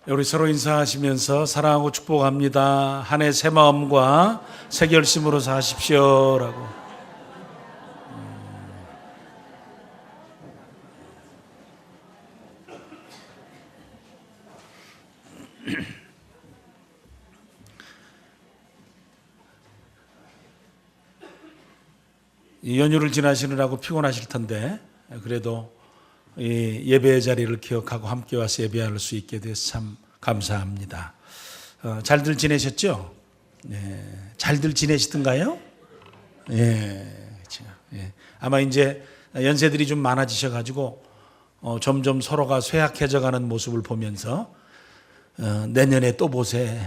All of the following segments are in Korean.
우리 서로 인사하시면서 사랑하고 축복합니다. 한 해 새 마음과 새 결심으로 사십시오라고. 이 연휴를 지나시느라고 피곤하실 텐데 그래도 이 예배의 자리를 기억하고 함께 와서 예배할 수 있게 돼서 참 감사합니다. 잘들 지내셨죠? 네, 잘들 지내시던가요? 그렇죠. 아마 이제 연세들이 좀 많아지셔가지고 점점 서로가 쇠약해져가는 모습을 보면서 내년에 또 보세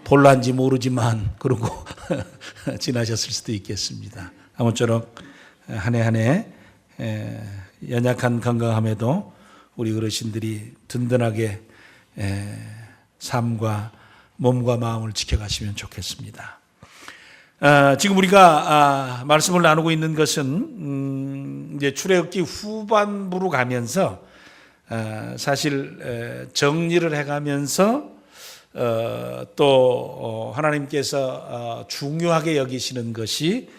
볼란지 모르지만 그러고 지나셨을 수도 있겠습니다. 아무쪼록 한 해 한 해 연약한 건강함에도 우리 어르신들이 든든하게 삶과 몸과 마음을 지켜가시면 좋겠습니다. 지금 우리가 말씀을 나누고 있는 것은 이제 출애굽기 후반부로 가면서 사실 정리를 해가면서 또 하나님께서 중요하게 여기시는 것이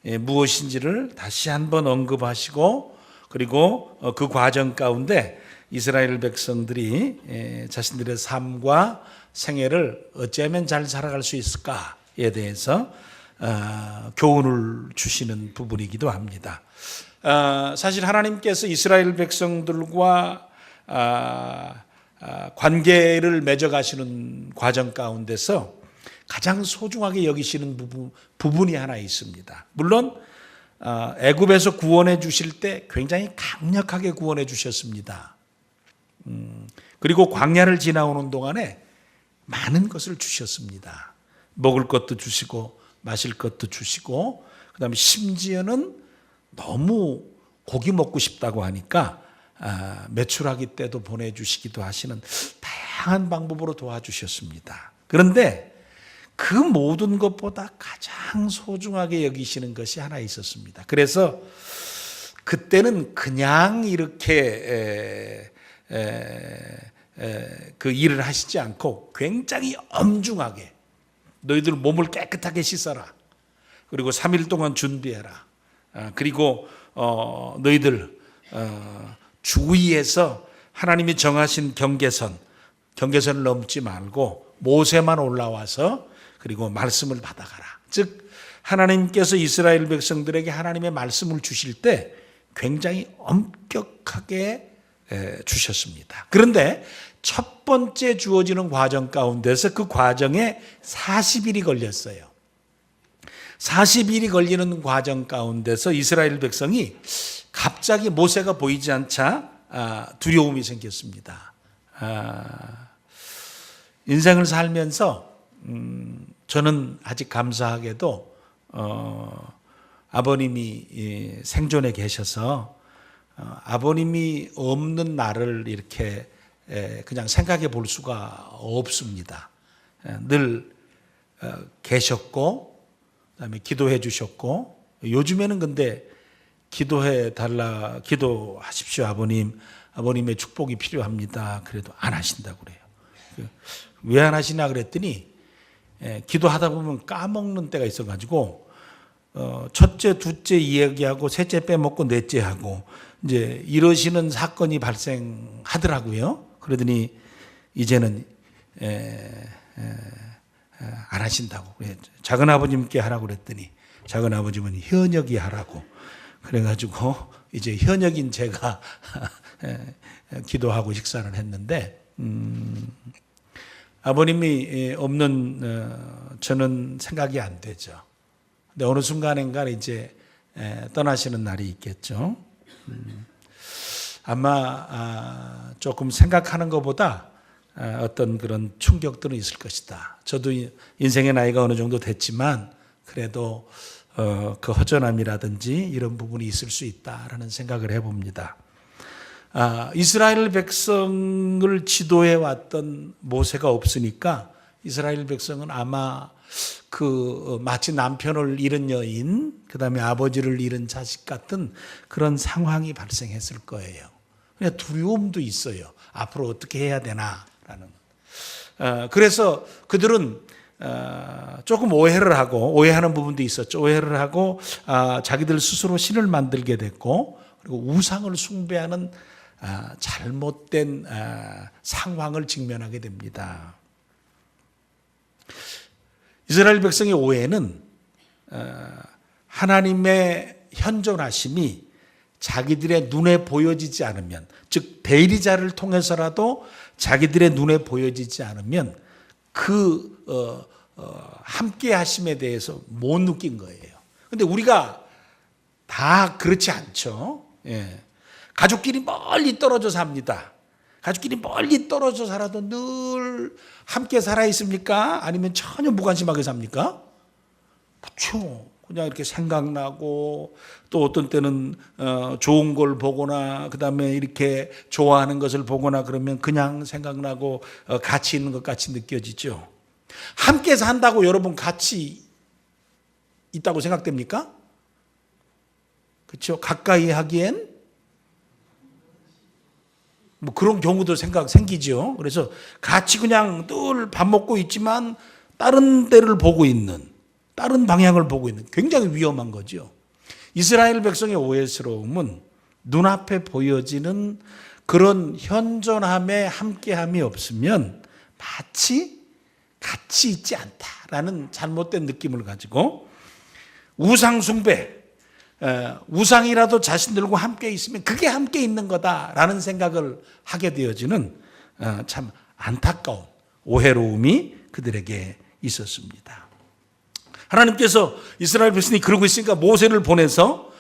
무엇인지를 다시 한번 언급하시고 그리고 그 과정 가운데 이스라엘 백성들이 자신들의 삶과 생애를 어찌하면 잘 살아갈 수 있을까에 대해서 교훈을 주시는 부분이기도 합니다. 사실 하나님께서 이스라엘 백성들과 관계를 맺어가시는 과정 가운데서 가장 소중하게 여기시는 부분이 하나 있습니다. 물론 애굽에서 구원해 주실 때 굉장히 강력하게 구원해 주셨습니다. 그리고 광야를 지나오는 동안에 많은 것을 주셨습니다. 먹을 것도 주시고 마실 것도 주시고 그다음에 심지어는 너무 고기 먹고 싶다고 하니까 메추라기 때도 보내주시기도 하시는 다양한 방법으로 도와주셨습니다. 그런데 그 모든 것보다 가장 소중하게 여기시는 것이 하나 있었습니다. 그래서 그때는 그냥 이렇게 그 일을 하시지 않고 굉장히 엄중하게 너희들 몸을 깨끗하게 씻어라. 그리고 3일 동안 준비해라. 그리고 너희들 주위에서 하나님이 정하신 경계선을 넘지 말고 모세만 올라와서 그리고 말씀을 받아가라. 즉 하나님께서 이스라엘 백성들에게 하나님의 말씀을 주실 때 굉장히 엄격하게 주셨습니다. 그런데 첫 번째 주어지는 과정 가운데서 그 과정에 40일이 걸렸어요. 40일이 걸리는 과정 가운데서 이스라엘 백성이 갑자기 모세가 보이지 않자 두려움이 생겼습니다. 인생을 살면서 저는 아직 감사하게도 아버님이 생존해 계셔서 아버님이 없는 날을 이렇게 그냥 생각해 볼 수가 없습니다. 늘 계셨고 그다음에 기도해 주셨고 요즘에는 근데 기도하십시오 아버님의 축복이 필요합니다. 그래도 안 하신다고 그래요. 왜 안 하시나 그랬더니 기도하다 보면 까먹는 때가 있어가지고 첫째, 둘째 이야기하고 셋째 빼먹고 넷째 하고 이제 이러시는 사건이 발생하더라고요. 그러더니 이제는 안 하신다고. 작은 아버님께 하라고 그랬더니 작은 아버님은 현역이 하라고. 그래가지고 이제 현역인 제가 기도하고 식사를 했는데 아버님이 없는 저는 생각이 안 되죠. 근데 어느 순간인가 이제 떠나시는 날이 있겠죠. 아마 조금 생각하는 것보다 어떤 그런 충격들은 있을 것이다. 저도 인생의 나이가 어느 정도 됐지만 그래도 그 허전함이라든지 이런 부분이 있을 수 있다라는 생각을 해봅니다. 이스라엘 백성을 지도해 왔던 모세가 없으니까 이스라엘 백성은 아마 마치 남편을 잃은 여인, 그 다음에 아버지를 잃은 자식 같은 그런 상황이 발생했을 거예요. 그냥 두려움도 있어요. 앞으로 어떻게 해야 되나라는. 그래서 그들은 조금 오해하는 부분도 있었죠. 오해를 하고 자기들 스스로 신을 만들게 됐고, 그리고 우상을 숭배하는 잘못된 상황을 직면하게 됩니다. 이스라엘 백성의 오해는 하나님의 현존하심이 자기들의 눈에 보여지지 않으면, 즉 대리자를 통해서라도 자기들의 눈에 보여지지 않으면 함께 하심에 대해서 못 느낀 거예요. 근데 우리가 다 그렇지 않죠. 예. 가족끼리 멀리 떨어져 삽니다. 가족끼리 멀리 떨어져 살아도 늘 함께 살아 있습니까? 아니면 전혀 무관심하게 삽니까? 그렇죠. 그냥 이렇게 생각나고, 또 어떤 때는 좋은 걸 보거나, 그 다음에 이렇게 좋아하는 것을 보거나 그러면 그냥 생각나고 같이 있는 것 같이 느껴지죠. 함께 산다고 여러분 같이 있다고 생각됩니까? 그렇죠. 가까이 하기엔 뭐 그런 경우도 생기죠. 그래서 같이 그냥 늘 밥 먹고 있지만 다른 데를 보고 있는, 다른 방향을 보고 있는, 굉장히 위험한 거죠. 이스라엘 백성의 오해스러움은 눈앞에 보여지는 그런 현존함에 함께함이 없으면 마치 같이 있지 않다라는 잘못된 느낌을 가지고 우상숭배, 우상이라도 자신들과 함께 있으면 그게 함께 있는 거다라는 생각을 하게 되어지는 참 안타까운 오해로움이 그들에게 있었습니다. 하나님께서 이스라엘 백성이 그러고 있으니까 모세를 보내서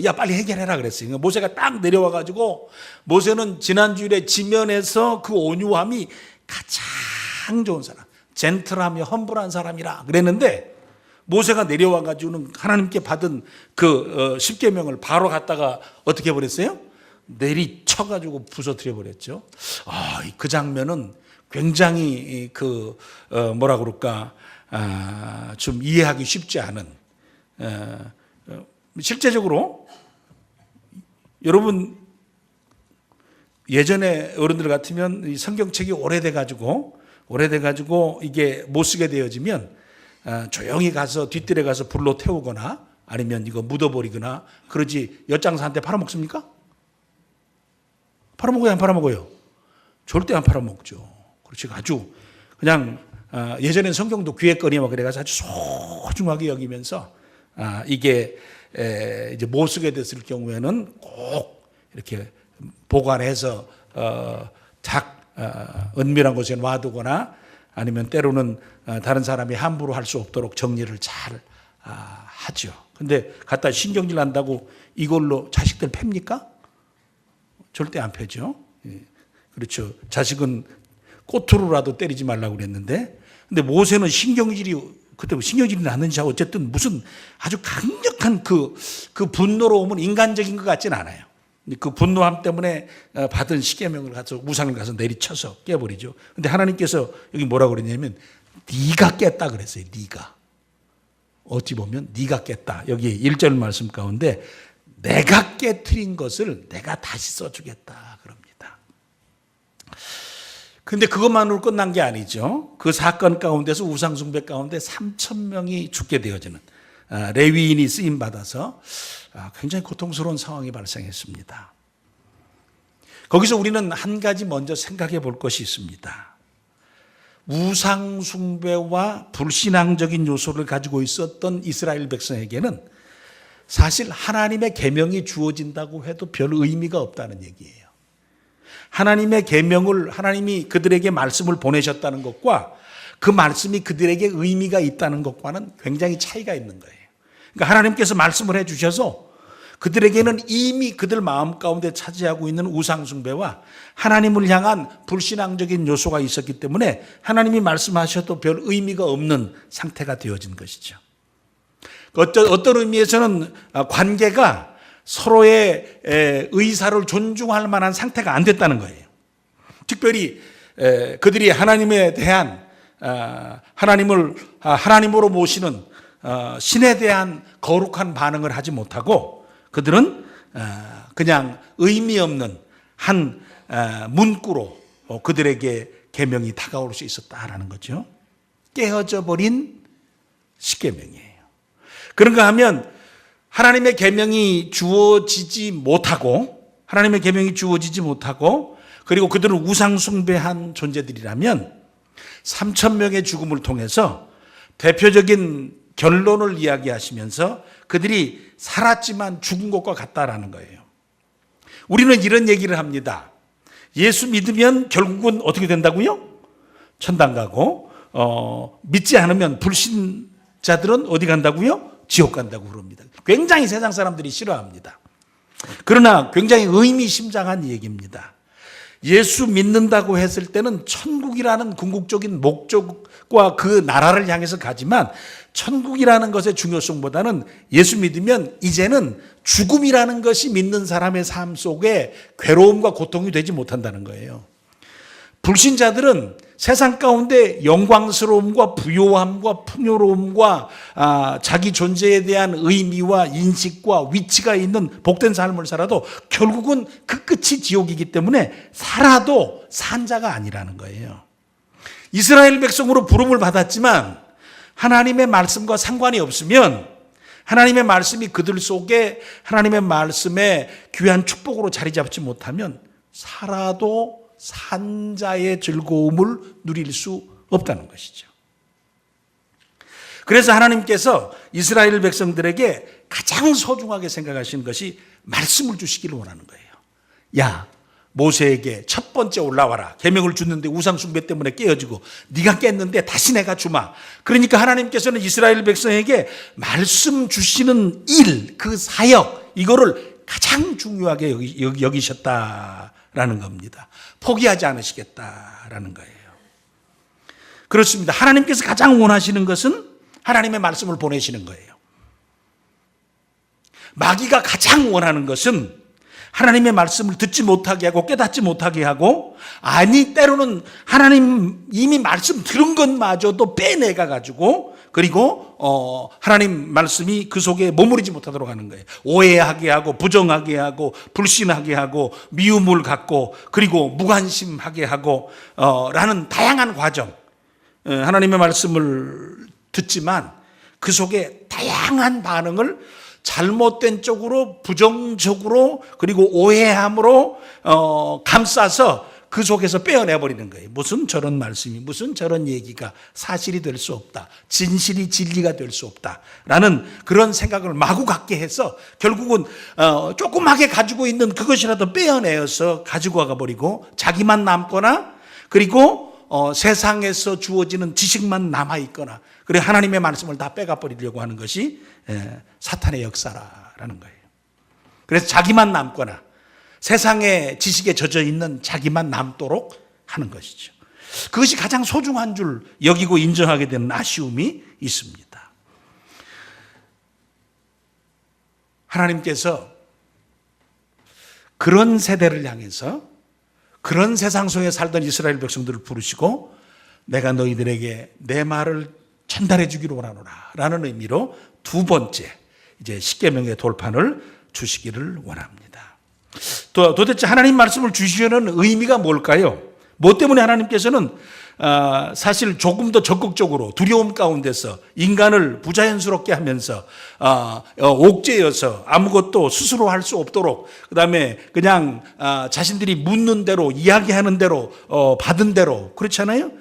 야 빨리 해결해라 그랬어요. 그러니까 모세가 딱 내려와 가지고, 모세는 지난주일에 지면에서 그 온유함이 가장 좋은 사람, 젠틀하며 험불한 사람이라 그랬는데, 모세가 내려와 가지고는 하나님께 받은 그 십계명을 바로 갖다가 어떻게 해버렸어요? 내리쳐 가지고 부서뜨려 버렸죠. 그 장면은 굉장히 좀 이해하기 쉽지 않은, 실제적으로 여러분 예전에 어른들 같으면 성경책이 오래돼 가지고 이게 못 쓰게 되어지면 조용히 가서 뒷뜰에 가서 불로 태우거나 아니면 이거 묻어버리거나 그러지, 엿장사한테 팔아먹습니까? 팔아먹어요, 안 팔아먹어요? 절대 안 팔아먹죠. 그렇지, 아주 그냥 예전엔 성경도 귀했거니와 그래가지고 아주 소중하게 여기면서 이게 이제 못 쓰게 됐을 경우에는 꼭 이렇게 보관해서 은밀한 곳에 놔두거나, 아니면 때로는 다른 사람이 함부로 할 수 없도록 정리를 잘 하죠. 근데 갖다 신경질 난다고 이걸로 자식들 팹니까? 절대 안 패죠. 그렇죠. 자식은 꼬투로라도 때리지 말라고 그랬는데, 근데 모세는 그때 신경질이 났는지 어쨌든 무슨 아주 강력한 그 분노로움은 인간적인 것 같진 않아요. 그 분노함 때문에 받은 십계명을 가서 우상을 가서 내리쳐서 깨버리죠. 근데 하나님께서 여기 뭐라고 그랬냐면 네가 깼다 그랬어요. 네가. 어찌 보면 네가 깼다. 여기 1절 말씀 가운데 내가 깨트린 것을 내가 다시 써주겠다 그럽니다. 근데 그것만으로 끝난 게 아니죠. 그 사건 가운데서 우상숭배 가운데 3,000명이 죽게 되어지는, 레위인이 쓰임받아서 굉장히 고통스러운 상황이 발생했습니다. 거기서 우리는 한 가지 먼저 생각해 볼 것이 있습니다. 우상숭배와 불신앙적인 요소를 가지고 있었던 이스라엘 백성에게는 사실 하나님의 계명이 주어진다고 해도 별 의미가 없다는 얘기예요. 하나님의 계명을, 하나님이 그들에게 말씀을 보내셨다는 것과 그 말씀이 그들에게 의미가 있다는 것과는 굉장히 차이가 있는 거예요. 그러니까 하나님께서 말씀을 해 주셔서 그들에게는 이미 그들 마음 가운데 차지하고 있는 우상숭배와 하나님을 향한 불신앙적인 요소가 있었기 때문에 하나님이 말씀하셔도 별 의미가 없는 상태가 되어진 것이죠. 어떤 의미에서는 관계가 서로의 의사를 존중할 만한 상태가 안 됐다는 거예요. 특별히 그들이 하나님에 대한, 하나님을 하나님으로 모시는 신에 대한 거룩한 반응을 하지 못하고 그들은 그냥 의미 없는 한 문구로 그들에게 계명이 다가올 수 있었다라는 거죠. 깨어져 버린 십계명이에요. 그런가 하면 하나님의 계명이 주어지지 못하고 그리고 그들은 우상 숭배한 존재들이라면 3,000명의 죽음을 통해서 대표적인 결론을 이야기하시면서 그들이 살았지만 죽은 것과 같다라는 거예요. 우리는 이런 얘기를 합니다. 예수 믿으면 결국은 어떻게 된다고요? 천당 가고 믿지 않으면 불신자들은 어디 간다고요? 지옥 간다고 그럽니다. 굉장히 세상 사람들이 싫어합니다. 그러나 굉장히 의미심장한 얘기입니다. 예수 믿는다고 했을 때는 천국이라는 궁극적인 목적과 그 나라를 향해서 가지만 천국이라는 것의 중요성보다는 예수 믿으면 이제는 죽음이라는 것이 믿는 사람의 삶 속에 괴로움과 고통이 되지 못한다는 거예요. 불신자들은 세상 가운데 영광스러움과 부요함과 풍요로움과 자기 존재에 대한 의미와 인식과 위치가 있는 복된 삶을 살아도 결국은 그 끝이 지옥이기 때문에 살아도 산 자가 아니라는 거예요. 이스라엘 백성으로 부름을 받았지만 하나님의 말씀과 상관이 없으면 하나님의 말씀이 그들 속에 하나님의 말씀의 귀한 축복으로 자리 잡지 못하면 살아도 산자의 즐거움을 누릴 수 없다는 것이죠. 그래서 하나님께서 이스라엘 백성들에게 가장 소중하게 생각하시는 것이 말씀을 주시기를 원하는 거예요. 야, 모세에게 첫 번째 올라와라. 계명을 줬는데 우상 숭배 때문에 깨어지고 네가 깼는데 다시 내가 주마. 그러니까 하나님께서는 이스라엘 백성에게 말씀 주시는 일, 그 사역, 이거를 가장 중요하게 여기셨다라는 겁니다. 포기하지 않으시겠다라는 거예요. 그렇습니다. 하나님께서 가장 원하시는 것은 하나님의 말씀을 보내시는 거예요. 마귀가 가장 원하는 것은 하나님의 말씀을 듣지 못하게 하고 깨닫지 못하게 하고, 아니 때로는 하나님 이미 말씀 들은 것마저도 빼내가 가지고, 그리고 하나님 말씀이 그 속에 머무르지 못하도록 하는 거예요. 오해하게 하고 부정하게 하고 불신하게 하고 미움을 갖고 그리고 무관심하게 하고 라는 다양한 과정. 하나님의 말씀을 듣지만 그 속에 다양한 반응을 잘못된 쪽으로, 부정적으로, 그리고 오해함으로 감싸서 그 속에서 빼어내버리는 거예요. 무슨 저런 말씀이, 무슨 저런 얘기가 사실이 될 수 없다, 진실이 진리가 될 수 없다라는 그런 생각을 마구 갖게 해서 결국은 조그맣게 가지고 있는 그것이라도 빼어내어서 가지고 가버리고 자기만 남거나, 그리고 세상에서 주어지는 지식만 남아있거나, 그리고 하나님의 말씀을 다 빼가버리려고 하는 것이 사탄의 역사라는 거예요. 그래서 자기만 남거나 세상의 지식에 젖어 있는 자기만 남도록 하는 것이죠. 그것이 가장 소중한 줄 여기고 인정하게 되는 아쉬움이 있습니다. 하나님께서 그런 세대를 향해서, 그런 세상 속에 살던 이스라엘 백성들을 부르시고 내가 너희들에게 내 말을 전달해 주기로 원하노라 라는 의미로 두 번째 이제 십계명의 돌판을 주시기를 원합니다. 도대체 하나님 말씀을 주시려는 의미가 뭘까요? 뭐 때문에 하나님께서는 사실 조금 더 적극적으로 두려움 가운데서 인간을 부자연스럽게 하면서 옥죄여서 아무것도 스스로 할 수 없도록, 그 다음에 그냥 자신들이 묻는 대로, 이야기하는 대로, 받은 대로, 그렇잖아요?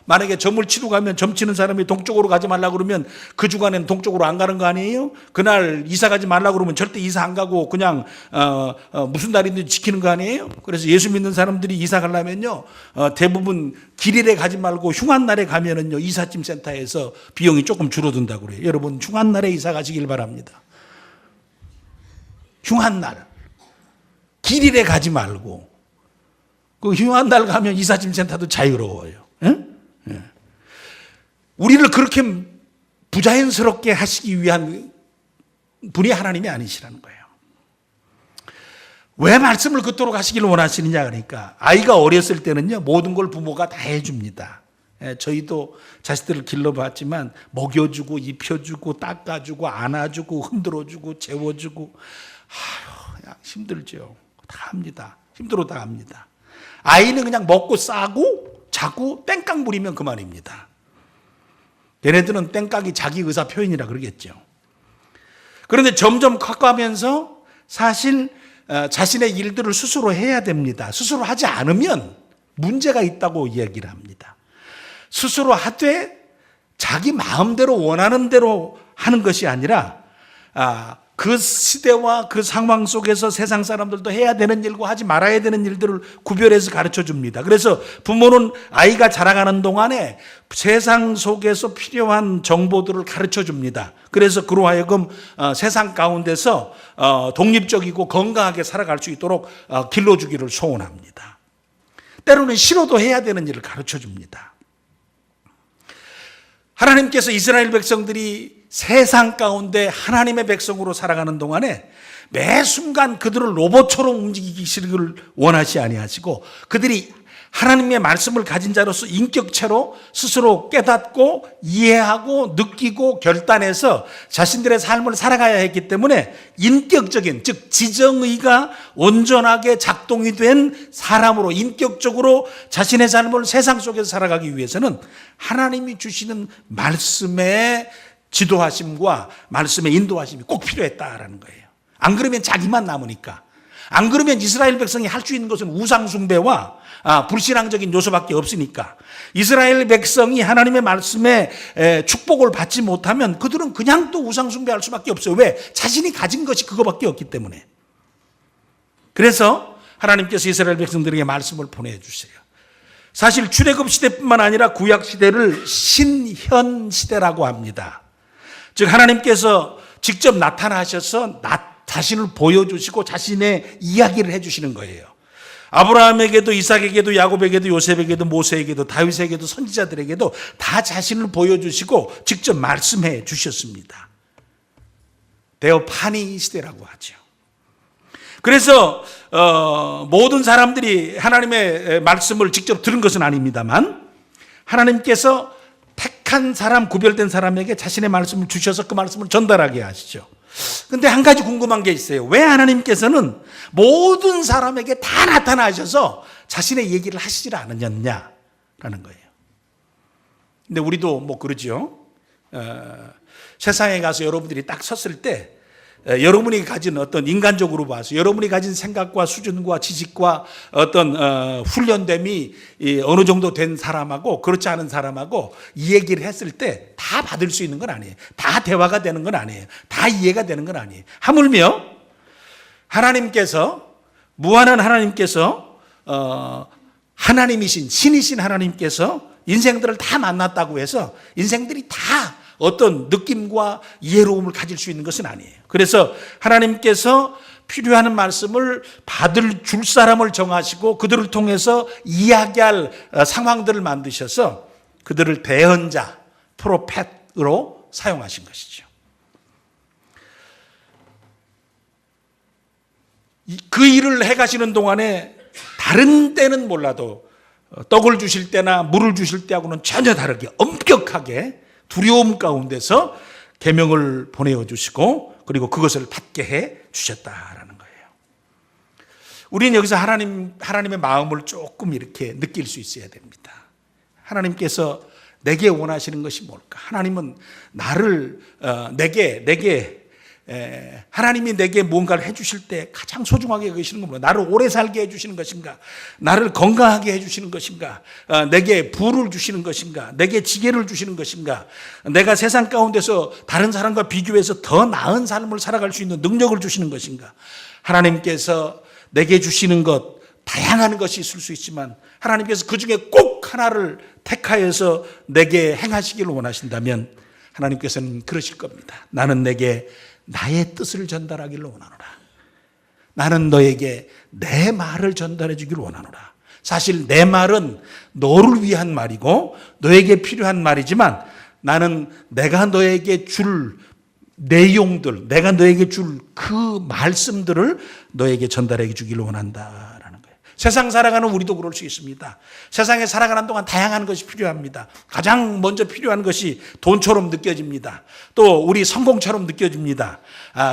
만약에 점을 치러 가면 점 치는 사람이 동쪽으로 가지 말라 그러면 그 주간에는 동쪽으로 안 가는 거 아니에요? 그날 이사 가지 말라 그러면 절대 이사 안 가고 그냥 무슨 날인지 지키는 거 아니에요? 그래서 예수 믿는 사람들이 이사 가려면요, 대부분 길일에 가지 말고 흉한 날에 가면은요, 이삿짐 센터에서 비용이 조금 줄어든다고 그래요. 여러분 흉한 날에 이사 가시길 바랍니다. 흉한 날, 길일에 가지 말고, 그 흉한 날 가면 이삿짐 센터도 자유로워요. 예? 우리를 그렇게 부자연스럽게 하시기 위한 분이 하나님이 아니시라는 거예요. 왜 말씀을 그토록 하시기를 원하시느냐, 그러니까 아이가 어렸을 때는요, 모든 걸 부모가 다 해줍니다. 저희도 자식들을 길러봤지만 먹여주고 입혀주고 닦아주고 안아주고 흔들어주고 재워주고, 그냥 힘들죠. 다 합니다. 힘들어 다 합니다. 아이는 그냥 먹고 싸고 자꾸 땡깡 부리면 그만입니다. 얘네들은 땡깡이 자기 의사 표현이라 그러겠죠. 그런데 점점 커가면서 사실 자신의 일들을 스스로 해야 됩니다. 스스로 하지 않으면 문제가 있다고 이야기를 합니다. 스스로 하되 자기 마음대로 원하는 대로 하는 것이 아니라 그 시대와 그 상황 속에서 세상 사람들도 해야 되는 일과 하지 말아야 되는 일들을 구별해서 가르쳐 줍니다. 그래서 부모는 아이가 자라가는 동안에 세상 속에서 필요한 정보들을 가르쳐 줍니다. 그래서 그로 하여금 세상 가운데서 독립적이고 건강하게 살아갈 수 있도록 길러주기를 소원합니다. 때로는 싫어도 해야 되는 일을 가르쳐 줍니다. 하나님께서 이스라엘 백성들이 세상 가운데 하나님의 백성으로 살아가는 동안에 매 순간 그들을 로봇처럼 움직이시기를 원하지 아니하시고 그들이 하나님의 말씀을 가진 자로서 인격체로 스스로 깨닫고 이해하고 느끼고 결단해서 자신들의 삶을 살아가야 했기 때문에 인격적인, 즉 지정의가 온전하게 작동이 된 사람으로 인격적으로 자신의 삶을 세상 속에서 살아가기 위해서는 하나님이 주시는 말씀의 지도하심과 말씀의 인도하심이 꼭 필요했다라는 거예요. 안 그러면 자기만 남으니까. 안 그러면 이스라엘 백성이 할 수 있는 것은 우상숭배와 불신앙적인 요소밖에 없으니까. 이스라엘 백성이 하나님의 말씀에 축복을 받지 못하면 그들은 그냥 또 우상숭배할 수밖에 없어요. 왜? 자신이 가진 것이 그거밖에 없기 때문에. 그래서 하나님께서 이스라엘 백성들에게 말씀을 보내주세요. 사실 출애굽 시대뿐만 아니라 구약 시대를 신현 시대라고 합니다. 즉 하나님께서 직접 나타나셔서 자신을 보여주시고 자신의 이야기를 해주시는 거예요. 아브라함에게도 이삭에게도 야곱에게도 요셉에게도 모세에게도 다윗에게도 선지자들에게도 다 자신을 보여주시고 직접 말씀해 주셨습니다. 데오파니 시대라고 하죠. 그래서 모든 사람들이 하나님의 말씀을 직접 들은 것은 아닙니다만 하나님께서 택한 사람, 구별된 사람에게 자신의 말씀을 주셔서 그 말씀을 전달하게 하시죠. 근데 한 가지 궁금한 게 있어요. 왜 하나님께서는 모든 사람에게 다 나타나셔서 자신의 얘기를 하시지 않았냐라는 거예요. 근데 우리도 뭐 그러죠. 세상에 가서 여러분들이 딱 섰을 때 여러분이 가진 어떤 인간적으로 봐서 여러분이 가진 생각과 수준과 지식과 어떤 훈련됨이 어느 정도 된 사람하고 그렇지 않은 사람하고 이 얘기를 했을 때 다 받을 수 있는 건 아니에요. 다 대화가 되는 건 아니에요. 다 이해가 되는 건 아니에요. 하물며 하나님께서 무한한 하나님께서 하나님이신 신이신 하나님께서 인생들을 다 만났다고 해서 인생들이 다 어떤 느낌과 이해로움을 가질 수 있는 것은 아니에요. 그래서 하나님께서 필요한 말씀을 줄 사람을 정하시고 그들을 통해서 이야기할 상황들을 만드셔서 그들을 대언자, 프로팻으로 사용하신 것이죠. 그 일을 해가시는 동안에 다른 때는 몰라도 떡을 주실 때나 물을 주실 때하고는 전혀 다르게 엄격하게 두려움 가운데서 계명을 보내어 주시고 그리고 그것을 받게 해 주셨다라는 거예요. 우리는 여기서 하나님의 마음을 조금 이렇게 느낄 수 있어야 됩니다. 하나님께서 내게 원하시는 것이 뭘까? 하나님은 나를 하나님이 내게 뭔가를 해주실 때 가장 소중하게 여기시는 건 뭐야? 나를 오래 살게 해주시는 것인가? 나를 건강하게 해주시는 것인가? 내게 부를 주시는 것인가? 내게 지혜를 주시는 것인가? 내가 세상 가운데서 다른 사람과 비교해서 더 나은 삶을 살아갈 수 있는 능력을 주시는 것인가? 하나님께서 내게 주시는 것 다양한 것이 있을 수 있지만 하나님께서 그 중에 꼭 하나를 택하여서 내게 행하시기를 원하신다면 하나님께서는 그러실 겁니다. 나는 내게 나의 뜻을 전달하기를 원하노라. 나는 너에게 내 말을 전달해 주기를 원하노라. 사실 내 말은 너를 위한 말이고 너에게 필요한 말이지만 나는 내가 너에게 줄 내용들, 내가 너에게 줄 그 말씀들을 너에게 전달해 주기를 원한다라는 거예요. 세상 살아가는 우리도 그럴 수 있습니다. 세상에 살아가는 동안 다양한 것이 필요합니다. 가장 먼저 필요한 것이 돈처럼 느껴집니다. 또 우리 성공처럼 느껴집니다.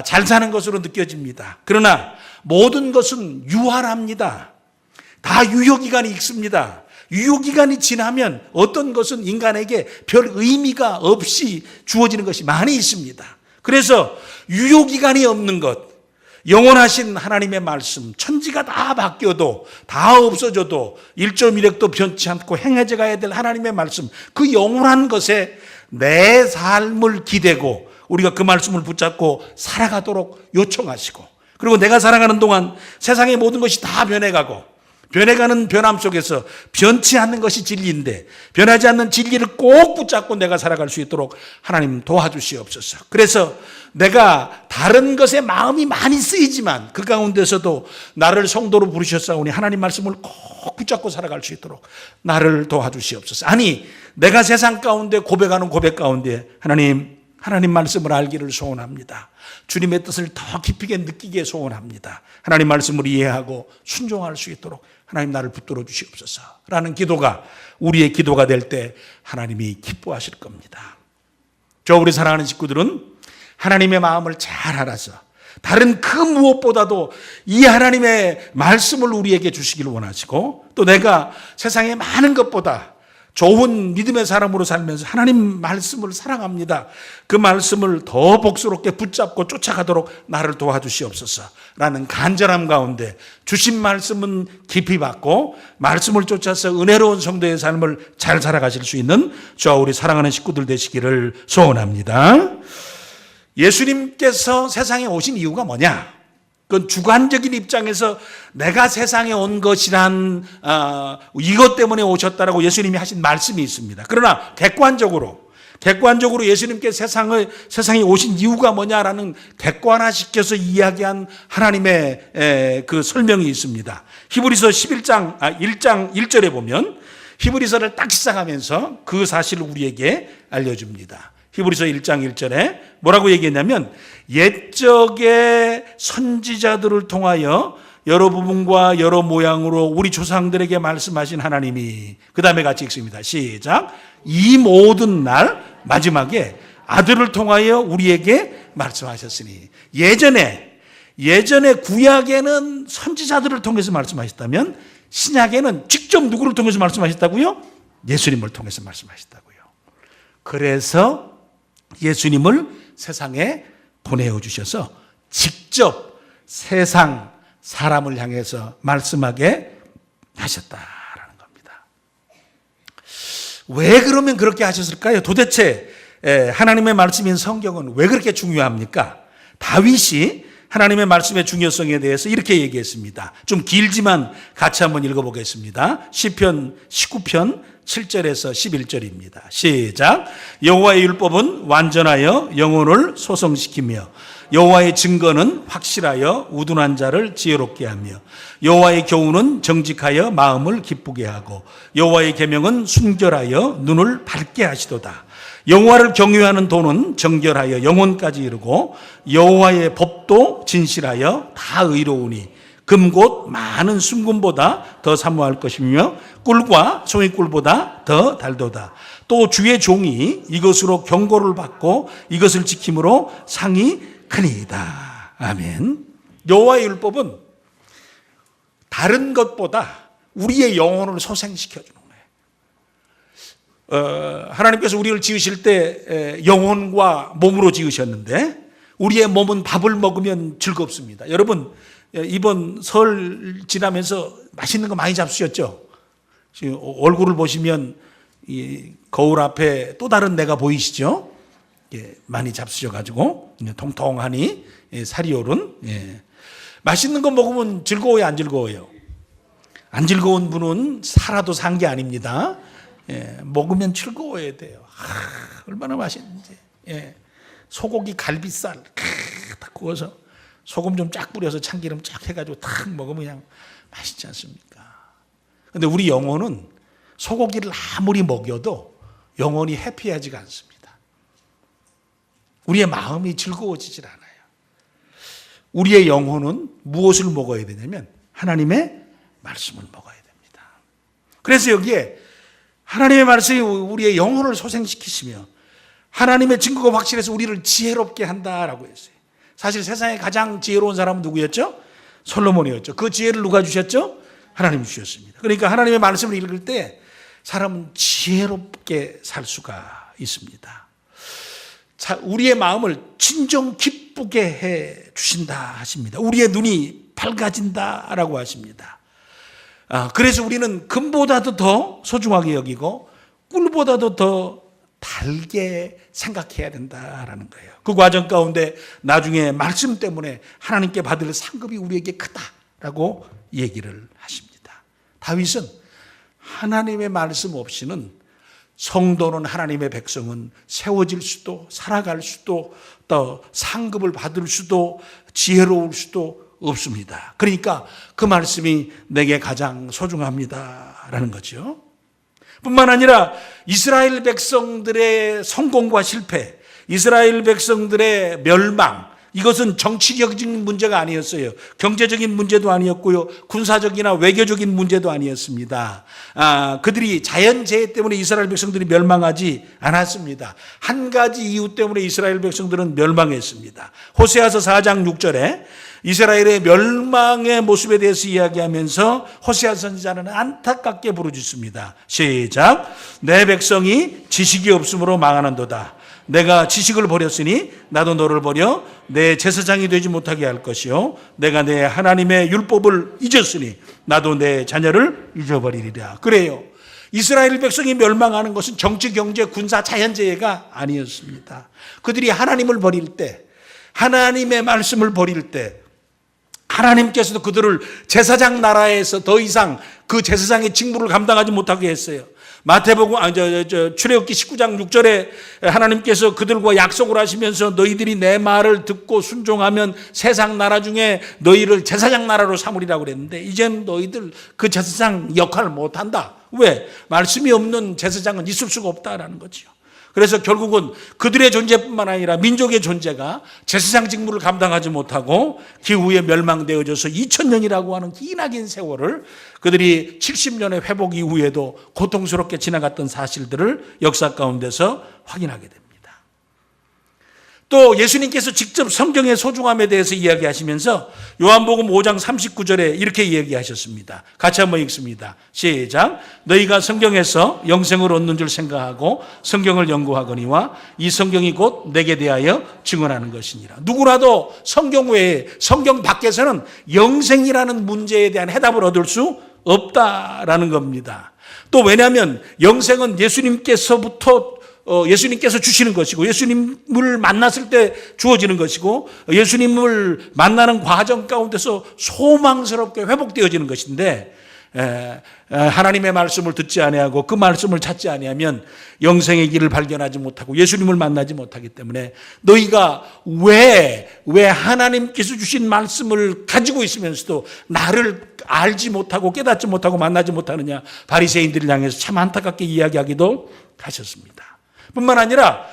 잘 사는 것으로 느껴집니다. 그러나 모든 것은 유한합니다. 다 유효기간이 있습니다. 유효기간이 지나면 어떤 것은 인간에게 별 의미가 없이 주어지는 것이 많이 있습니다. 그래서 유효기간이 없는 것, 영원하신 하나님의 말씀, 천지가 다 바뀌어도 다 없어져도 1.1핵도 변치 않고 행해져 가야 될 하나님의 말씀, 그 영원한 것에 내 삶을 기대고 우리가 그 말씀을 붙잡고 살아가도록 요청하시고, 그리고 내가 살아가는 동안 세상의 모든 것이 다 변해가고, 변해가는 변함 속에서 변치 않는 것이 진리인데 변하지 않는 진리를 꼭 붙잡고 내가 살아갈 수 있도록 하나님 도와주시옵소서. 그래서 내가 다른 것에 마음이 많이 쓰이지만 그 가운데서도 나를 성도로 부르셨사오니 하나님 말씀을 꼭 붙잡고 살아갈 수 있도록 나를 도와주시옵소서. 아니, 내가 세상 가운데 고백하는 고백 가운데 하나님 말씀을 알기를 소원합니다. 주님의 뜻을 더 깊이게 느끼게 소원합니다. 하나님 말씀을 이해하고 순종할 수 있도록 하나님 나를 붙들어 주시옵소서 라는 기도가 우리의 기도가 될 때 하나님이 기뻐하실 겁니다. 우리 사랑하는 식구들은 하나님의 마음을 잘 알아서 다른 그 무엇보다도 이 하나님의 말씀을 우리에게 주시기를 원하시고, 또 내가 세상의 많은 것보다 좋은 믿음의 사람으로 살면서 하나님 말씀을 사랑합니다. 그 말씀을 더 복스럽게 붙잡고 쫓아가도록 나를 도와주시옵소서 라는 간절함 가운데 주신 말씀은 깊이 받고 말씀을 쫓아서 은혜로운 성도의 삶을 잘 살아가실 수 있는 저와 우리 사랑하는 식구들 되시기를 소원합니다. 예수님께서 세상에 오신 이유가 뭐냐? 그건 주관적인 입장에서 내가 세상에 온 것이란 이것 때문에 오셨다라고 예수님이 하신 말씀이 있습니다. 그러나 객관적으로 예수님께 세상에 오신 이유가 뭐냐라는 객관화시켜서 이야기한 하나님의 그 설명이 있습니다. 히브리서 1장 1절에 보면 히브리서를 딱 시작하면서 그 사실을 우리에게 알려줍니다. 히브리서 1장 1절에 뭐라고 얘기했냐면, 옛적의 선지자들을 통하여 여러 부분과 여러 모양으로 우리 조상들에게 말씀하신 하나님이, 그 다음에 같이 읽습니다. 시작. 이 모든 날 마지막에 아들을 통하여 우리에게 말씀하셨으니. 예전에 구약에는 선지자들을 통해서 말씀하셨다면 신약에는 직접 누구를 통해서 말씀하셨다고요? 예수님을 통해서 말씀하셨다고요. 그래서 예수님을 세상에 보내어 주셔서 직접 세상 사람을 향해서 말씀하게 하셨다라는 겁니다. 왜 그러면 그렇게 하셨을까요? 도대체 하나님의 말씀인 성경은 왜 그렇게 중요합니까? 다윗이 하나님의 말씀의 중요성에 대해서 이렇게 얘기했습니다. 좀 길지만 같이 한번 읽어보겠습니다. 시편 19편 7절에서 11절입니다. 시작. 여호와의 율법은 완전하여 영혼을 소성시키며 여호와의 증거는 확실하여 우둔한 자를 지혜롭게 하며 여호와의 교훈은 정직하여 마음을 기쁘게 하고 여호와의 계명은 순결하여 눈을 밝게 하시도다. 여호와를 경외하는 도는 정결하여 영혼까지 이르고 여호와의 법도 진실하여 다 의로우니 금곧 많은 순금보다 더 사모할 것이며 꿀과 송이꿀보다 더 달도다. 또 주의 종이 이것으로 경고를 받고 이것을 지킴으로 상이 크니이다. 아멘. 여호와의 율법은 다른 것보다 우리의 영혼을 소생시켜 주는 거예요. 하나님께서 우리를 지으실 때 영혼과 몸으로 지으셨는데 우리의 몸은 밥을 먹으면 즐겁습니다. 여러분, 이번 설 지나면서 맛있는 거 많이 잡수셨죠? 지금 얼굴을 보시면 이 거울 앞에 또 다른 내가 보이시죠? 많이 잡수셔가지고 통통하니 살이 오른. 맛있는 거 먹으면 즐거워요, 안 즐거워요? 안 즐거운 분은 살아도 산 게 아닙니다. 먹으면 즐거워야 돼요. 얼마나 맛있는지. 소고기 갈비살 딱 구워서 소금 좀 쫙 뿌려서 참기름 쫙 해가지고 탁 먹으면 그냥 맛있지 않습니까? 근데 우리 영혼은 소고기를 아무리 먹여도 영혼이 해피하지가 않습니다. 우리의 마음이 즐거워지질 않아요. 우리의 영혼은 무엇을 먹어야 되냐면 하나님의 말씀을 먹어야 됩니다. 그래서 여기에 하나님의 말씀이 우리의 영혼을 소생시키시며 하나님의 증거가 확실해서 우리를 지혜롭게 한다라고 했어요. 사실 세상에 가장 지혜로운 사람은 누구였죠? 솔로몬이었죠. 그 지혜를 누가 주셨죠? 하나님이 주셨습니다. 그러니까 하나님의 말씀을 읽을 때 사람은 지혜롭게 살 수가 있습니다. 우리의 마음을 진정 기쁘게 해 주신다 하십니다. 우리의 눈이 밝아진다라고 하십니다. 그래서 우리는 금보다도 더 소중하게 여기고 꿀보다도 더 달게 생각해야 된다라는 거예요. 그 과정 가운데 나중에 말씀 때문에 하나님께 받을 상급이 우리에게 크다라고 얘기를 하십니다. 다윗은 하나님의 말씀 없이는, 성도는, 하나님의 백성은 세워질 수도 살아갈 수도 또 상급을 받을 수도 지혜로울 수도 없습니다. 그러니까 그 말씀이 내게 가장 소중합니다라는 거죠. 뿐만 아니라 이스라엘 백성들의 성공과 실패, 이스라엘 백성들의 멸망, 이것은 정치적인 문제가 아니었어요. 경제적인 문제도 아니었고요. 군사적이나 외교적인 문제도 아니었습니다. 그들이 자연재해 때문에 이스라엘 백성들이 멸망하지 않았습니다. 한 가지 이유 때문에 이스라엘 백성들은 멸망했습니다. 호세아서 4장 6절에 이스라엘의 멸망의 모습에 대해서 이야기하면서 호세아 선지자는 안타깝게 부르짖습니다. 시작. 내 백성이 지식이 없으므로 망하는도다. 내가 지식을 버렸으니 나도 너를 버려 내 제사장이 되지 못하게 할 것이요, 내가 내 하나님의 율법을 잊었으니 나도 내 자녀를 잊어버리리라. 그래요. 이스라엘 백성이 멸망하는 것은 정치, 경제, 군사, 자연재해가 아니었습니다. 그들이 하나님을 버릴 때, 하나님의 말씀을 버릴 때 하나님께서도 그들을 제사장 나라에서 더 이상 그 제사장의 직무를 감당하지 못하게 했어요. 마태복음 출애굽기 19장 6절에 하나님께서 그들과 약속을 하시면서 너희들이 내 말을 듣고 순종하면 세상 나라 중에 너희를 제사장 나라로 삼으리라고 그랬는데 이제는 너희들 그 제사장 역할을 못한다. 왜? 말씀이 없는 제사장은 있을 수가 없다라는 거죠. 그래서 결국은 그들의 존재뿐만 아니라 민족의 존재가 제사장 직무를 감당하지 못하고 기후에 멸망되어져서 2000년이라고 하는 기나긴 세월을 그들이 70년의 회복 이후에도 고통스럽게 지나갔던 사실들을 역사 가운데서 확인하게 됩니다. 또 예수님께서 직접 성경의 소중함에 대해서 이야기하시면서 요한복음 5장 39절에 이렇게 이야기하셨습니다. 같이 한번 읽습니다. 시작. 너희가 성경에서 영생을 얻는 줄 생각하고 성경을 연구하거니와 이 성경이 곧 내게 대하여 증언하는 것이니라. 누구라도 성경 외에, 성경 밖에서는 영생이라는 문제에 대한 해답을 얻을 수 없다라는 겁니다. 또 왜냐하면 영생은 예수님께서 주시는 것이고 예수님을 만났을 때 주어지는 것이고 예수님을 만나는 과정 가운데서 소망스럽게 회복되어지는 것인데 하나님의 말씀을 듣지 아니하고 그 말씀을 찾지 아니하면 영생의 길을 발견하지 못하고 예수님을 만나지 못하기 때문에 너희가 왜 하나님께서 주신 말씀을 가지고 있으면서도 나를 알지 못하고 깨닫지 못하고 만나지 못하느냐, 바리새인들을 향해서 참 안타깝게 이야기하기도 하셨습니다. 뿐만 아니라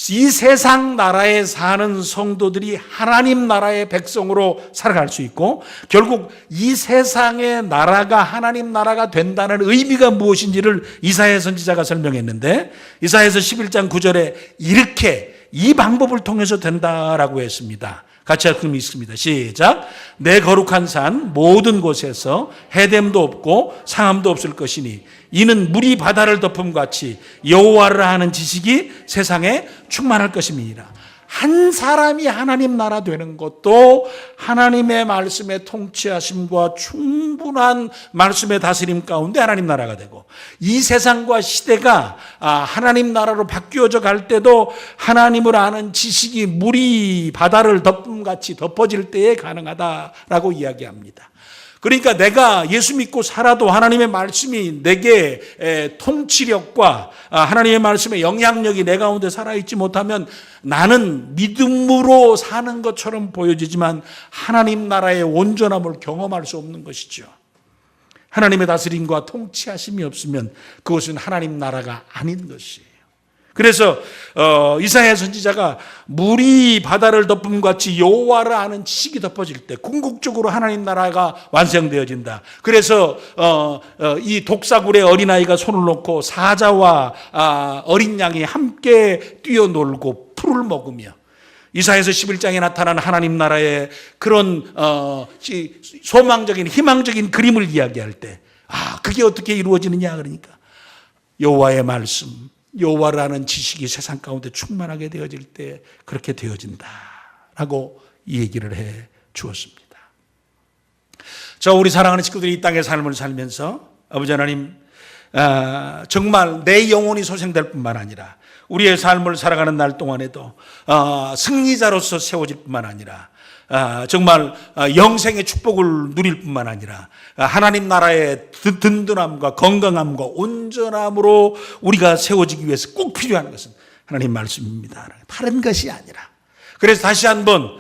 이 세상 나라에 사는 성도들이 하나님 나라의 백성으로 살아갈 수 있고 결국 이 세상의 나라가 하나님 나라가 된다는 의미가 무엇인지를 이사야 선지자가 설명했는데 이사야서 11장 9절에 이렇게 이 방법을 통해서 된다라고 했습니다. 같이 한번 읽습니다. 시작. 내 거룩한 산 모든 곳에서 해됨도 없고 상함도 없을 것이니 이는 물이 바다를 덮음같이 여호와를 아는 지식이 세상에 충만할 것임이니라. 한 사람이 하나님 나라 되는 것도 하나님의 말씀의 통치하심과 충분한 말씀의 다스림 가운데 하나님 나라가 되고 이 세상과 시대가 하나님 나라로 바뀌어져 갈 때도 하나님을 아는 지식이 물이 바다를 덮음같이 덮어질 때에 가능하다라고 이야기합니다. 그러니까 내가 예수 믿고 살아도 하나님의 말씀이 내게 통치력과 하나님의 말씀의 영향력이 내 가운데 살아있지 못하면 나는 믿음으로 사는 것처럼 보여지지만 하나님 나라의 온전함을 경험할 수 없는 것이죠. 하나님의 다스림과 통치하심이 없으면 그것은 하나님 나라가 아닌 것이에요. 그래서 이사야 선지자가 물이 바다를 덮음같이 여호와를 아는 지식이 덮어질 때 궁극적으로 하나님 나라가 완성되어진다. 그래서 이 독사굴에 어린아이가 손을 놓고 사자와 어린 양이 함께 뛰어놀고 풀을 먹으며 이사야서 11장에 나타난 하나님 나라의 그런 소망적인 희망적인 그림을 이야기할 때 그게 어떻게 이루어지느냐 그러니까 여호와의 말씀, 여호와라는 지식이 세상 가운데 충만하게 되어질 때 그렇게 되어진다라고 이 얘기를 해 주었습니다. 우리 사랑하는 친구들이 이 땅의 삶을 살면서 아버지 하나님 정말 내 영혼이 소생될 뿐만 아니라 우리의 삶을 살아가는 날 동안에도 승리자로서 세워질 뿐만 아니라 정말 영생의 축복을 누릴 뿐만 아니라 하나님 나라의 든든함과 건강함과 온전함으로 우리가 세워지기 위해서 꼭 필요한 것은 하나님 말씀입니다. 다른 것이 아니라. 그래서 다시 한번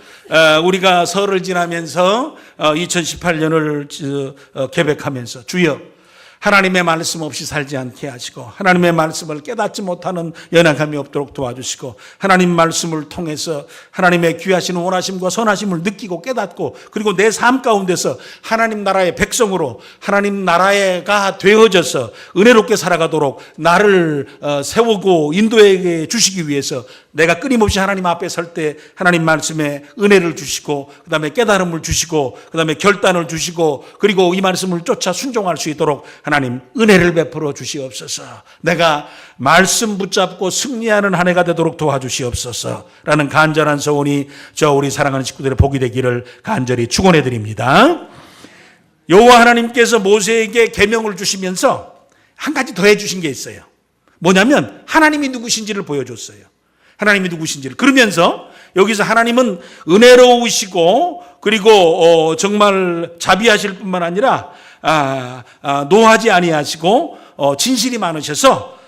우리가 설을 지나면서 2018년을 계획하면서 주여 하나님의 말씀 없이 살지 않게 하시고 하나님의 말씀을 깨닫지 못하는 연약함이 없도록 도와주시고 하나님 말씀을 통해서 하나님의 귀하신 원하심과 선하심을 느끼고 깨닫고 그리고 내 삶 가운데서 하나님 나라의 백성으로 하나님 나라가 되어져서 은혜롭게 살아가도록 나를 세우고 인도해 주시기 위해서 내가 끊임없이 하나님 앞에 설 때 하나님 말씀에 은혜를 주시고 그 다음에 깨달음을 주시고 그 다음에 결단을 주시고 그리고 이 말씀을 쫓아 순종할 수 있도록 하나님 은혜를 베풀어 주시옵소서. 내가 말씀 붙잡고 승리하는 한 해가 되도록 도와주시옵소서라는 간절한 소원이 우리 사랑하는 식구들의 복이 되기를 간절히 축원해 드립니다. 여호와 하나님께서 모세에게 계명을 주시면서 한 가지 더 해주신 게 있어요. 뭐냐면 하나님이 누구신지를 보여줬어요. 하나님이 누구신지를. 그러면서 여기서 하나님은 은혜로우시고 그리고 정말 자비하실 뿐만 아니라 노하지 아니하시고 진실이 많으셔서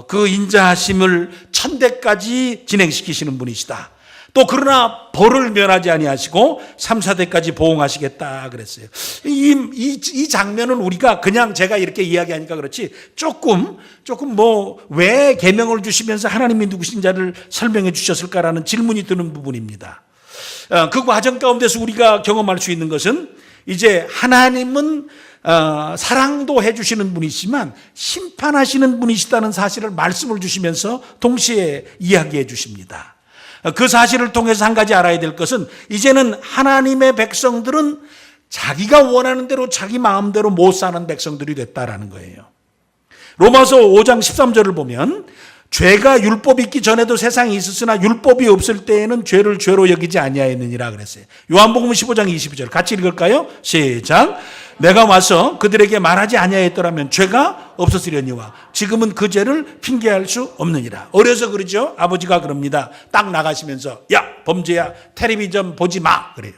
그 인자하심을 천대까지 진행시키시는 분이시다. 또 그러나 벌을 면하지 아니하시고 3, 4대까지 보응하시겠다 그랬어요. 이 장면은 우리가 그냥 제가 이렇게 이야기하니까 그렇지 조금 왜 계명을 주시면서 하나님이 누구신지를 설명해 주셨을까라는 질문이 드는 부분입니다. 그 과정 가운데서 우리가 경험할 수 있는 것은 이제 하나님은 사랑도 해주시는 분이시지만 심판하시는 분이시다는 사실을 말씀을 주시면서 동시에 이야기해 주십니다. 그 사실을 통해서 한 가지 알아야 될 것은 이제는 하나님의 백성들은 자기가 원하는 대로 자기 마음대로 못 사는 백성들이 됐다라는 거예요. 로마서 5장 13절을 보면 죄가 율법이 있기 전에도 세상에 있었으나 율법이 없을 때에는 죄를 죄로 여기지 아니하였느니라 그랬어요. 요한복음 15장 22절 같이 읽을까요? 시작. 내가 와서 그들에게 말하지 아니하였더라면 죄가 없었으려니와 지금은 그 죄를 핑계할 수 없느니라. 어려서 그러죠. 아버지가 그럽니다. 딱 나가시면서 야 범죄야 텔레비전 보지 마 그래요.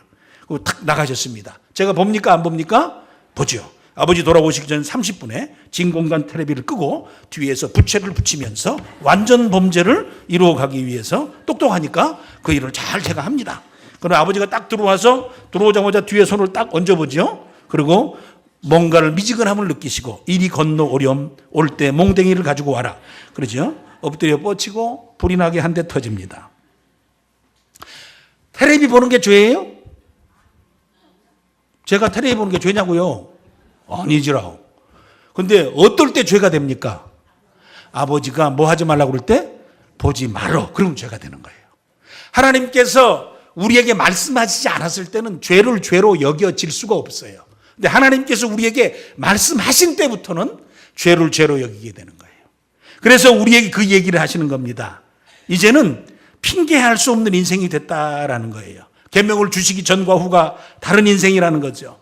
그리고 탁 나가셨습니다. 제가 봅니까 안 봅니까? 보죠. 아버지 돌아오시기 전 30분에 진공관 텔레비를 끄고 뒤에서 부채를 붙이면서 완전 범죄를 이루어가기 위해서 똑똑하니까 그 일을 잘 제가 합니다. 그럼 아버지가 딱 들어오자마자 뒤에 손을 딱 얹어보죠. 그리고 뭔가를 미지근함을 느끼시고 이리 건너오렴 올 때 몽댕이를 가지고 와라. 그러죠. 엎드려 뻗치고 불이 나게 한 대 터집니다. 텔레비 보는 게 죄예요? 제가 텔레비 보는 게 죄냐고요? 아니지라고. 근데 어떨 때 죄가 됩니까? 아버지가 뭐 하지 말라고 그럴 때 보지 말어. 그러면 죄가 되는 거예요. 하나님께서 우리에게 말씀하시지 않았을 때는 죄를 죄로 여겨질 수가 없어요. 근데 하나님께서 우리에게 말씀하신 때부터는 죄를 죄로 여기게 되는 거예요. 그래서 우리에게 그 얘기를 하시는 겁니다. 이제는 핑계할 수 없는 인생이 됐다라는 거예요. 계명을 주시기 전과 후가 다른 인생이라는 거죠.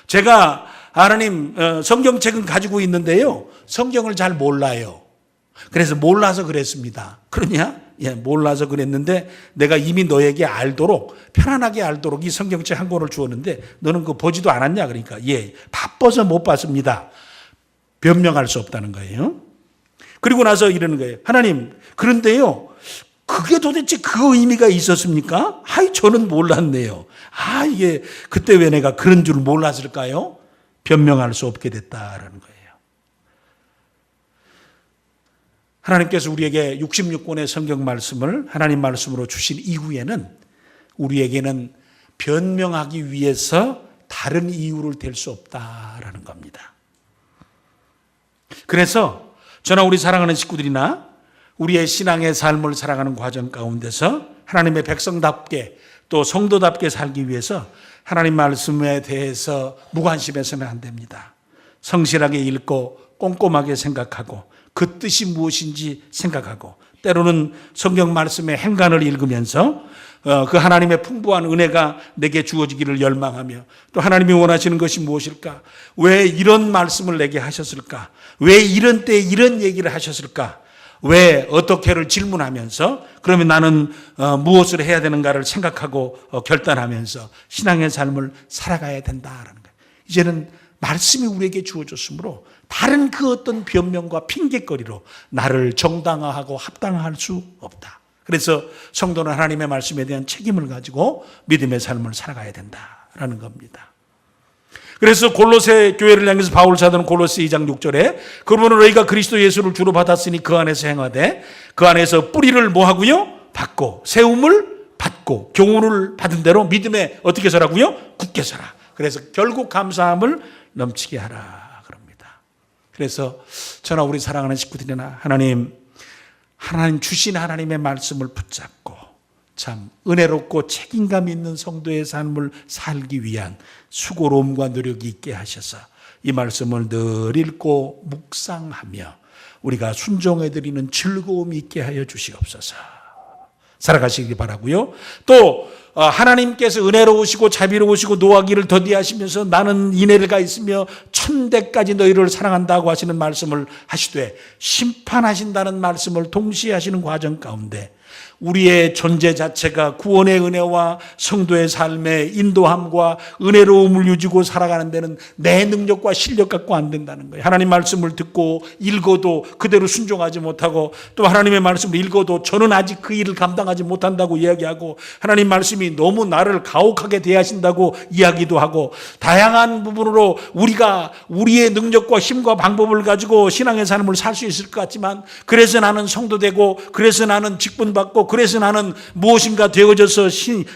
제가 하나님 성경책은 가지고 있는데요. 성경을 잘 몰라요. 그래서 몰라서 그랬습니다. 그러냐? 예, 몰라서 그랬는데 내가 이미 너에게 알도록 편안하게 알도록 이 성경책 한 권을 주었는데 너는 그거 보지도 않았냐? 그러니까 예, 바빠서 못 봤습니다. 변명할 수 없다는 거예요. 그리고 나서 이러는 거예요. 하나님 그런데요. 그게 도대체 그 의미가 있었습니까? 저는 몰랐네요. 이게 그때 왜 내가 그런 줄 몰랐을까요? 변명할 수 없게 됐다라는 거예요. 하나님께서 우리에게 66권의 성경 말씀을 하나님 말씀으로 주신 이후에는 우리에게는 변명하기 위해서 다른 이유를 댈 수 없다라는 겁니다. 그래서 저나 우리 사랑하는 식구들이나 우리의 신앙의 삶을 살아가는 과정 가운데서 하나님의 백성답게 또 성도답게 살기 위해서 하나님 말씀에 대해서 무관심해서는 안 됩니다. 성실하게 읽고 꼼꼼하게 생각하고 그 뜻이 무엇인지 생각하고 때로는 성경 말씀의 행간을 읽으면서 그 하나님의 풍부한 은혜가 내게 주어지기를 열망하며 또 하나님이 원하시는 것이 무엇일까? 왜 이런 말씀을 내게 하셨을까? 왜 이런 때에 이런 얘기를 하셨을까? 왜 어떻게를 질문하면서 그러면 나는 무엇을 해야 되는가를 생각하고 결단하면서 신앙의 삶을 살아가야 된다라는 거예요. 이제는 말씀이 우리에게 주어졌으므로 다른 그 어떤 변명과 핑계거리로 나를 정당화하고 합당화할 수 없다. 그래서 성도는 하나님의 말씀에 대한 책임을 가지고 믿음의 삶을 살아가야 된다라는 겁니다. 그래서 골로새 교회를 향해서 바울 사도는 골로새 2장 6절에 그러므로 너희가 그리스도 예수를 주로 받았으니 그 안에서 행하되 그 안에서 뿌리를 뭐하고요? 받고 세움을 받고 교훈을 받은 대로 믿음에 어떻게 서라고요? 굳게 서라. 그래서 결국 감사함을 넘치게 하라 그럽니다. 그래서 저나 우리 사랑하는 식구들이나 하나님 주신 하나님의 말씀을 붙잡고 참 은혜롭고 책임감 있는 성도의 삶을 살기 위한 수고로움과 노력이 있게 하셔서 이 말씀을 늘 읽고 묵상하며 우리가 순종해드리는 즐거움이 있게 하여 주시옵소서. 살아가시기 바라고요. 또 하나님께서 은혜로우시고 자비로우시고 노하기를 더디하시면서 나는 인애가 있으며 천대까지 너희를 사랑한다고 하시는 말씀을 하시되 심판하신다는 말씀을 동시에 하시는 과정 가운데 우리의 존재 자체가 구원의 은혜와 성도의 삶의 인도함과 은혜로움을 유지고 살아가는 데는 내 능력과 실력 갖고 안 된다는 거예요. 하나님 말씀을 듣고 읽어도 그대로 순종하지 못하고 또 하나님의 말씀을 읽어도 저는 아직 그 일을 감당하지 못한다고 이야기하고 하나님 말씀이 너무 나를 가혹하게 대하신다고 이야기도 하고 다양한 부분으로 우리가 우리의 능력과 힘과 방법을 가지고 신앙의 삶을 살 수 있을 것 같지만 그래서 나는 성도 되고 그래서 나는 직분받고 그래서 나는 무엇인가 되어져서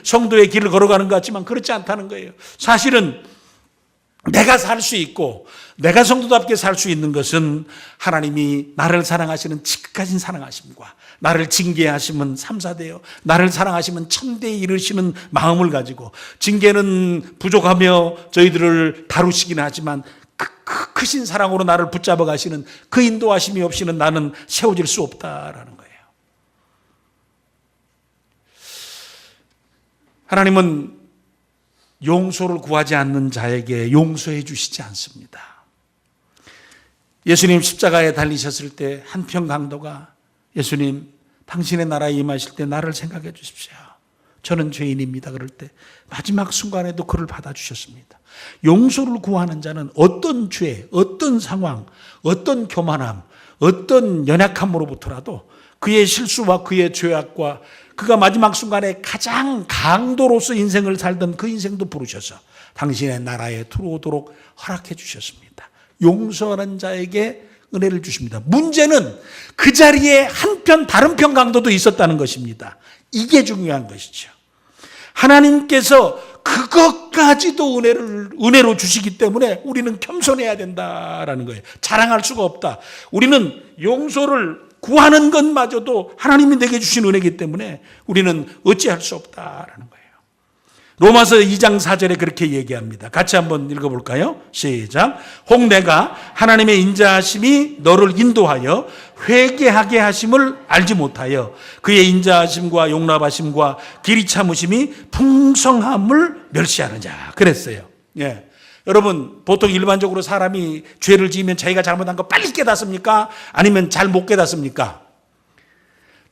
성도의 길을 걸어가는 것 같지만 그렇지 않다는 거예요. 사실은 내가 살 수 있고 내가 성도답게 살 수 있는 것은 하나님이 나를 사랑하시는 지극하신 사랑하심과 나를 징계하시면 삼사되어 나를 사랑하시면 천대에 이르시는 마음을 가지고 징계는 부족하며 저희들을 다루시긴 하지만 크신 사랑으로 나를 붙잡아 가시는 그 인도하심이 없이는 나는 세워질 수 없다라는 거예요. 하나님은 용서를 구하지 않는 자에게 용서해 주시지 않습니다. 예수님 십자가에 달리셨을 때 한편 강도가 예수님 당신의 나라에 임하실 때 나를 생각해 주십시오. 저는 죄인입니다. 그럴 때 마지막 순간에도 그를 받아주셨습니다. 용서를 구하는 자는 어떤 죄, 어떤 상황, 어떤 교만함, 어떤 연약함으로부터라도 그의 실수와 그의 죄악과 그가 마지막 순간에 가장 강도로서 인생을 살던 그 인생도 부르셔서 당신의 나라에 들어오도록 허락해 주셨습니다. 용서하는 자에게 은혜를 주십니다. 문제는 그 자리에 한편 다른 편 강도도 있었다는 것입니다. 이게 중요한 것이죠. 하나님께서 그것까지도 은혜로 주시기 때문에 우리는 겸손해야 된다라는 거예요. 자랑할 수가 없다. 우리는 용서를 구하는 것마저도 하나님이 내게 주신 은혜이기 때문에 우리는 어찌할 수 없다라는 거예요. 로마서 2장 4절에 그렇게 얘기합니다. 같이 한번 읽어볼까요? 시작. 혹 내가 하나님의 인자하심이 너를 인도하여 회개하게 하심을 알지 못하여 그의 인자하심과 용납하심과 길이 참으심이 풍성함을 멸시하느냐 그랬어요. 예. 여러분 보통 일반적으로 사람이 죄를 지으면 자기가 잘못한 거 빨리 깨닫습니까? 아니면 잘 못 깨닫습니까?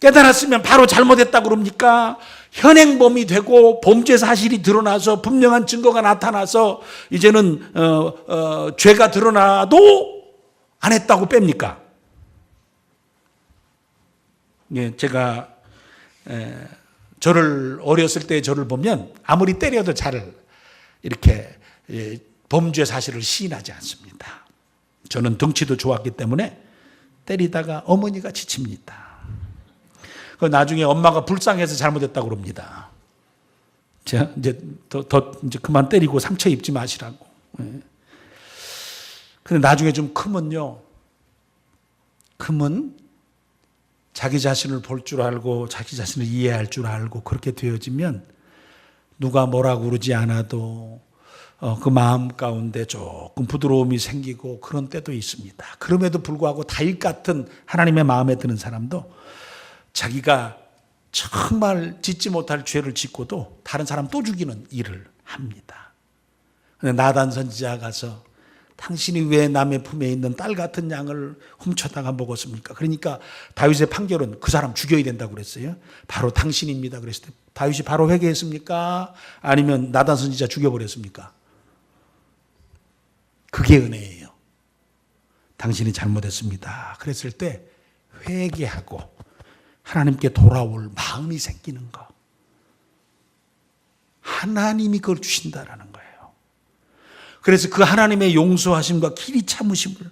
깨달았으면 바로 잘못했다고 그럽니까? 현행범이 되고 범죄 사실이 드러나서 분명한 증거가 나타나서 이제는 죄가 드러나도 안 했다고 뺍니까? 예, 제가 저를 어렸을 때 저를 보면 아무리 때려도 잘 이렇게 범죄 사실을 시인하지 않습니다. 저는 덩치도 좋았기 때문에 때리다가 어머니가 지칩니다. 나중에 엄마가 불쌍해서 잘못했다고 그럽니다. 자, 이제 이제 그만 때리고 상처 입지 마시라고. 근데 나중에 좀 크면요. 크면 자기 자신을 볼 줄 알고 자기 자신을 이해할 줄 알고 그렇게 되어지면 누가 뭐라고 그러지 않아도 그 마음 가운데 조금 부드러움이 생기고 그런 때도 있습니다. 그럼에도 불구하고 다윗 같은 하나님의 마음에 드는 사람도 자기가 정말 짓지 못할 죄를 짓고도 다른 사람 또 죽이는 일을 합니다. 나단 선지자가 가서 당신이 왜 남의 품에 있는 딸 같은 양을 훔쳐다가 먹었습니까? 그러니까 다윗의 판결은 그 사람 죽여야 된다고 그랬어요. 바로 당신입니다. 그랬을 때 다윗이 바로 회개했습니까? 아니면 나단 선지자 죽여버렸습니까? 그게 은혜예요. 당신이 잘못했습니다. 그랬을 때 회개하고 하나님께 돌아올 마음이 생기는 거. 하나님이 그걸 주신다라는 거예요. 그래서 그 하나님의 용서하심과 길이 참으심을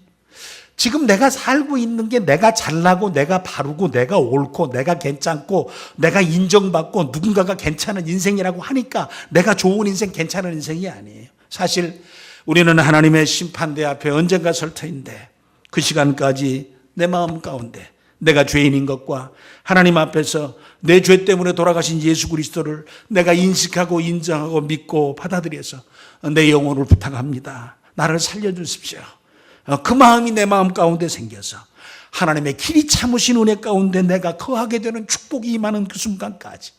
지금 내가 살고 있는 게 내가 잘나고 내가 바르고 내가 옳고 내가 괜찮고 내가 인정받고 누군가가 괜찮은 인생이라고 하니까 내가 좋은 인생 괜찮은 인생이 아니에요. 사실 우리는 하나님의 심판대 앞에 언젠가 설 터인데 그 시간까지 내 마음 가운데 내가 죄인인 것과 하나님 앞에서 내 죄 때문에 돌아가신 예수 그리스도를 내가 인식하고 인정하고 믿고 받아들여서 내 영혼을 부탁합니다. 나를 살려주십시오. 그 마음이 내 마음 가운데 생겨서 하나님의 길이 참으신 은혜 가운데 내가 거하게 되는 축복이 임하는 그 순간까지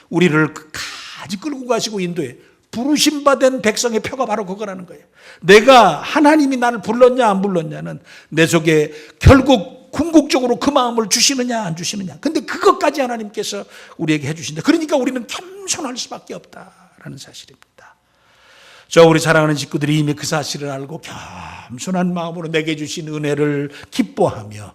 우리를 끝까지 끌고 가시고 인도해 부르심받은 백성의 표가 바로 그거라는 거예요. 내가 하나님이 나를 불렀냐 안 불렀냐는 내 속에 결국 궁극적으로 그 마음을 주시느냐 안 주시느냐. 근데 그것까지 하나님께서 우리에게 해주신다. 그러니까 우리는 겸손할 수밖에 없다라는 사실입니다. 우리 사랑하는 식구들이 이미 그 사실을 알고 겸손한 마음으로 내게 주신 은혜를 기뻐하며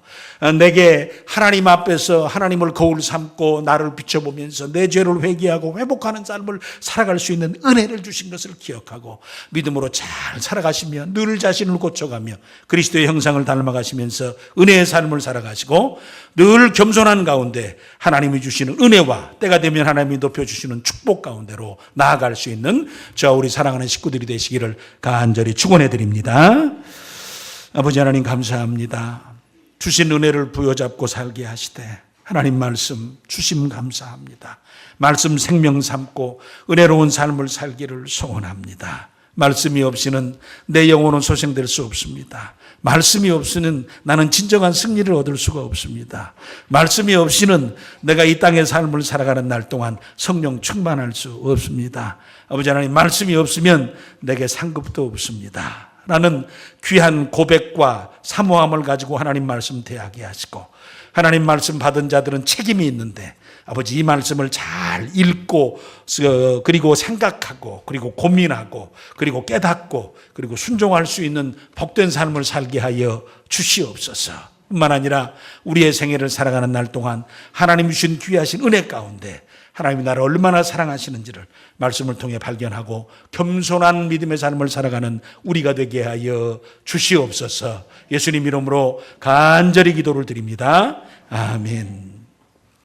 내게 하나님 앞에서 하나님을 거울 삼고 나를 비춰보면서 내 죄를 회개하고 회복하는 삶을 살아갈 수 있는 은혜를 주신 것을 기억하고 믿음으로 잘 살아가시며 늘 자신을 고쳐가며 그리스도의 형상을 닮아가시면서 은혜의 삶을 살아가시고 늘 겸손한 가운데 하나님이 주시는 은혜와 때가 되면 하나님이 높여주시는 축복 가운데로 나아갈 수 있는 우리 사랑하는 식구들이 되시기를 간절히 축원해 드립니다. 아버지 하나님 감사합니다. 주신 은혜를 부여잡고 살게 하시되 하나님 말씀 주심 감사합니다. 말씀 생명 삼고 은혜로운 삶을 살기를 소원합니다. 말씀이 없이는 내 영혼은 소생될 수 없습니다. 말씀이 없이는 나는 진정한 승리를 얻을 수가 없습니다. 말씀이 없이는 내가 이 땅의 삶을 살아가는 날 동안 성령 충만할 수 없습니다. 아버지 하나님 말씀이 없으면 내게 상급도 없습니다. 라는 귀한 고백과 사모함을 가지고 하나님 말씀 대하게 하시고 하나님 말씀 받은 자들은 책임이 있는데 아버지 이 말씀을 잘 읽고 그리고 생각하고 그리고 고민하고 그리고 깨닫고 그리고 순종할 수 있는 복된 삶을 살게 하여 주시옵소서. 뿐만 아니라 우리의 생애를 살아가는 날 동안 하나님 주신 귀하신 은혜 가운데 하나님이 나를 얼마나 사랑하시는지를 말씀을 통해 발견하고 겸손한 믿음의 삶을 살아가는 우리가 되게 하여 주시옵소서. 예수님 이름으로 간절히 기도를 드립니다. 아멘.